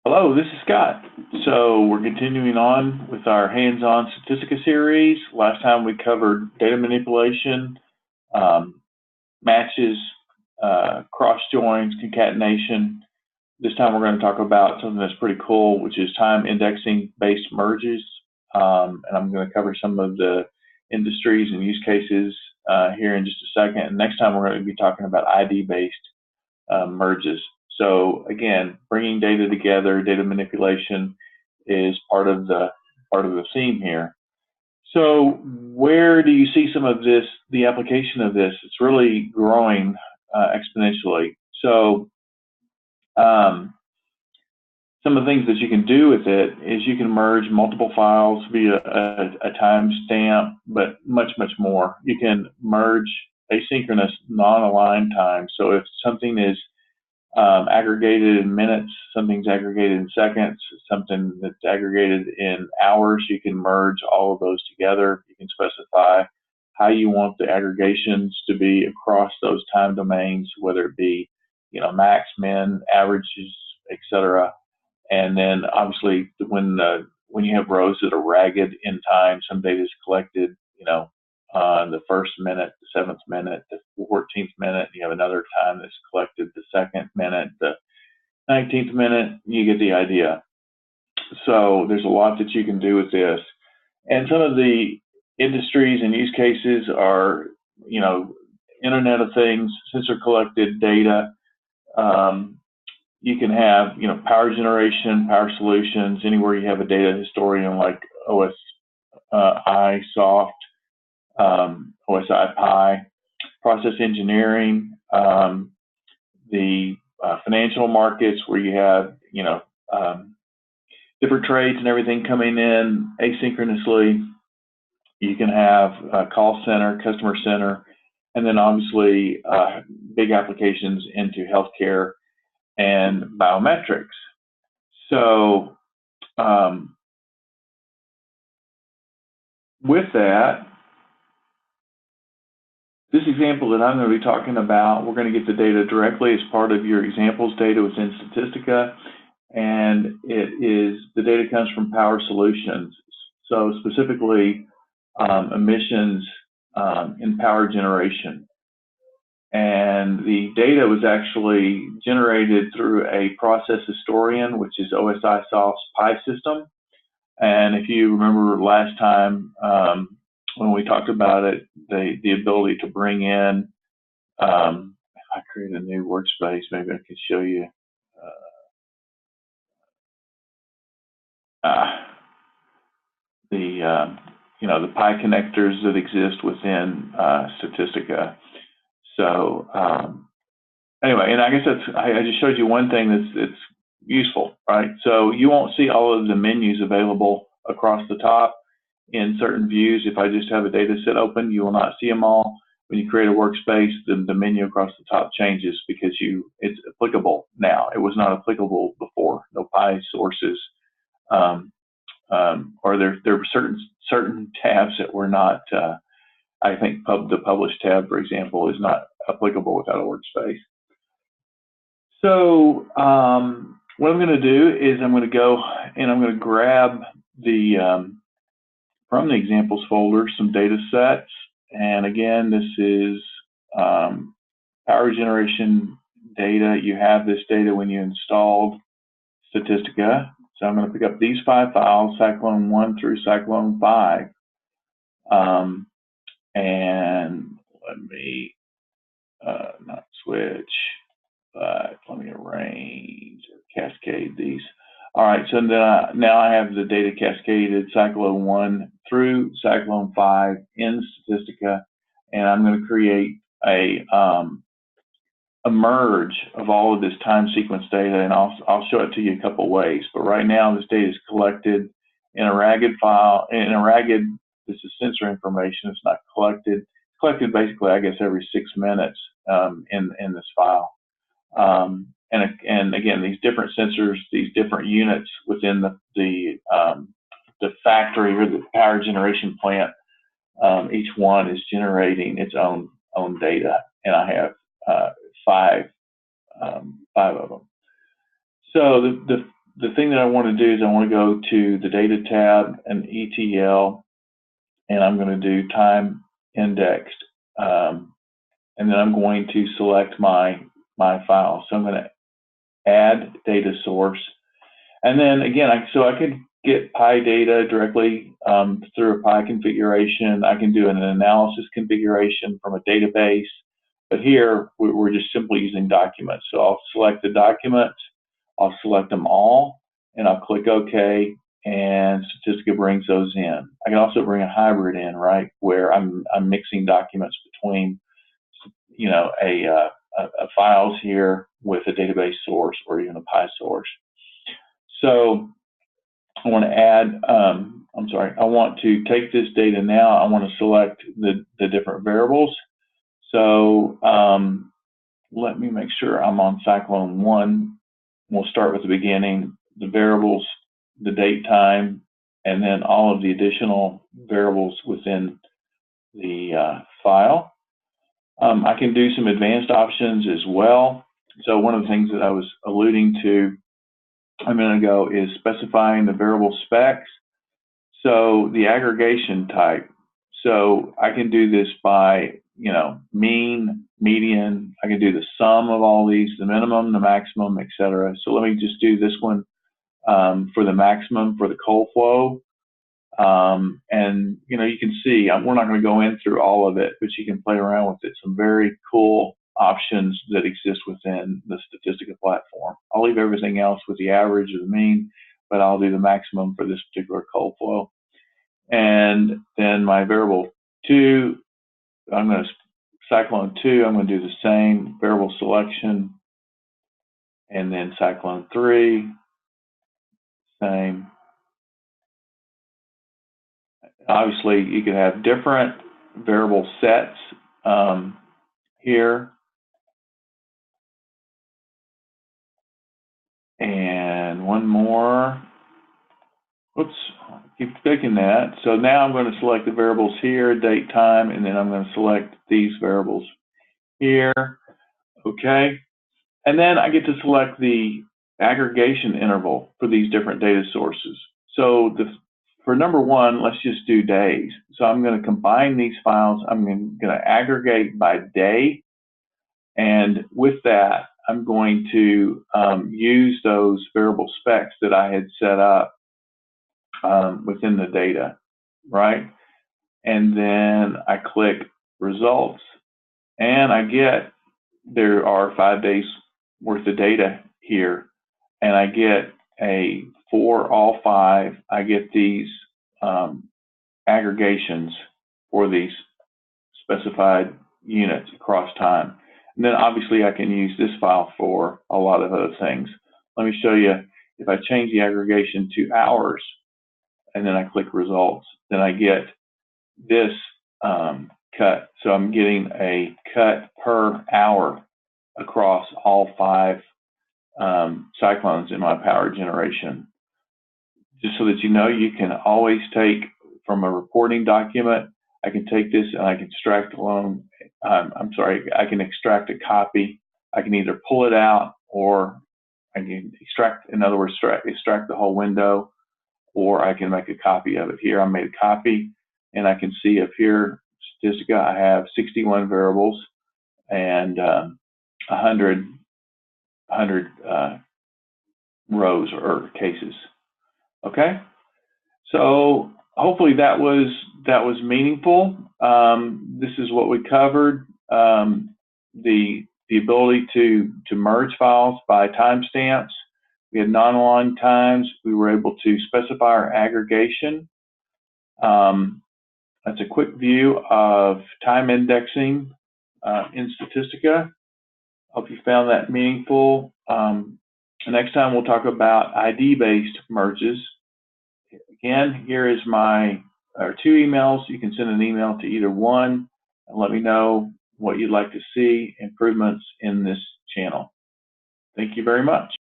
Hello, this is Scott. So we're continuing on with our hands-on Statistica series. Last time we covered data manipulation, matches, cross joins, concatenation. This time we're going to talk about something that's pretty cool, which is time indexing based merges. And I'm going to cover some of the industries and use cases here in just a second. And next time we're going to be talking about ID based merges. So again, bringing data together, data manipulation is part of the theme here. So where do you see some of this, the application of this? It's really growing exponentially. So some of the things that you can do with it is you can merge multiple files via a timestamp, but much more. You can merge asynchronous non-aligned time. So if something is aggregated in minutes, something's aggregated in seconds, something that's aggregated in hours, you can merge all of those together. You can specify how you want the aggregations to be across those time domains, whether it be, max, min, averages, etc. And then obviously when you have rows that are ragged in time, some data is collected, the first minute, the 7th minute, the 14th minute, you have another time that's collected the 2nd minute, the 19th minute, you get the idea. So there's a lot that you can do with this. And some of the industries and use cases are, Internet of Things, sensor collected data. You can have, power generation, power solutions, anywhere you have a data historian like OSI Soft, OSI Pi, process engineering, the financial markets where you have, different trades and everything coming in asynchronously. You can have a call center, customer center, and then obviously big applications into healthcare and biometrics. So with that, this example that I'm going to be talking about, we're going to get the data directly as part of your examples data within Statistica, and the data comes from Power Solutions. So specifically emissions in power generation. And the data was actually generated through a process historian, which is OSI Soft's Pi system. And if you remember last time, when we talked about it, the ability to bring in, I create a new workspace, maybe I could show you the Pi connectors that exist within Statistica. So anyway, and I guess I just showed you one thing that's useful, right? So you won't see all of the menus available across the top in certain views. If I just have a data set open, you will not see them all. When you create a workspace, the menu across the top changes because it's applicable now. It was not applicable before. No Pi sources, or there were certain tabs that were not. I think the publish tab, for example, is not applicable without a workspace. So what I'm going to do is I'm going to go and I'm going to grab from the examples folder some data sets. And again, this is power generation data. You have this data when you installed Statistica. So I'm going to pick up these 5 files, Cyclone 1 through Cyclone 5. And let me not switch, but let me arrange or cascade these. All right, so now I have the data cascaded, Cyclone 1 through Cyclone 5 in Statistica, and I'm going to create a merge of all of this time sequence data, and I'll show it to you a couple ways. But right now, this data is collected in a ragged file. This is sensor information. It's not collected. It's collected basically, I guess, every 6 minutes in this file. And again, these different sensors, these different units within the factory or the power generation plant, each one is generating its own data, and I have 5 of them. So the thing that I want to do is I want to go to the Data tab and ETL, and I'm going to do time indexed, and then I'm going to select my file. So I'm going to add data source, and then again, so I could get Pi data directly through a Pi configuration. I can do an analysis configuration from a database, but here we're just simply using documents. So I'll select the documents, I'll select them all, and I'll click OK, and Statistica brings those in. I can also bring a hybrid in, right, where I'm mixing documents between, you know, a files here with a database source or even a Pi source. So I want to add, I want to take this data now. I want to select the different variables. So let me make sure I'm on Cyclone 1. We'll start with the beginning, the variables, the date time, and then all of the additional variables within the file. I can do some advanced options as well. So one of the things that I was alluding to a minute ago is specifying the variable specs. So the aggregation type. So I can do this by, you know, mean, median. I can do the sum of all these, the minimum, the maximum, etc. So let me just do this one for the maximum for the cold flow. And, you know, you can see, we're not going to go in through all of it, but you can play around with it. Some very cool options that exist within the Statistica platform. I'll leave everything else with the average or the mean, but I'll do the maximum for this particular cold flow. And then my variable 2, I'm going to Cyclone 2, I'm going to do the same variable selection. And then Cyclone 3, same. Obviously, you could have different variable sets here. And one more. Oops, keep picking that. So now I'm going to select the variables here, date, time, and then I'm going to select these variables here. Okay. And then I get to select the aggregation interval for these different data sources. So for number 1, let's just do days. So I'm going to combine these files. I'm going to aggregate by day. And with that, I'm going to use those variable specs that I had set up within the data, right? And then I click results, and I get there are 5 days worth of data here, and I get for all 5, I get these aggregations for these specified units across time. And then obviously I can use this file for a lot of other things. Let me show you, if I change the aggregation to hours, and then I click results, then I get this cut. So I'm getting a cut per hour across all 5 cyclones in my power generation. Just so that you know, you can always take from a reporting document, I can take this and I can extract I can extract a copy. I can either pull it out, or I can extract, in other words, extract the whole window, or I can make a copy of it. Here I made a copy, and I can see up here, Statistica, I have 61 variables and 100 rows or cases. Okay, so hopefully that was meaningful. This is what we covered: the ability to merge files by timestamps. We had non-aligned times. We were able to specify our aggregation. That's a quick view of time indexing in Statistica. Hope you found that meaningful. Next time we'll talk about ID-based merges. Again, here is our 2 emails. You can send an email to either one and let me know what you'd like to see improvements in this channel. Thank you very much.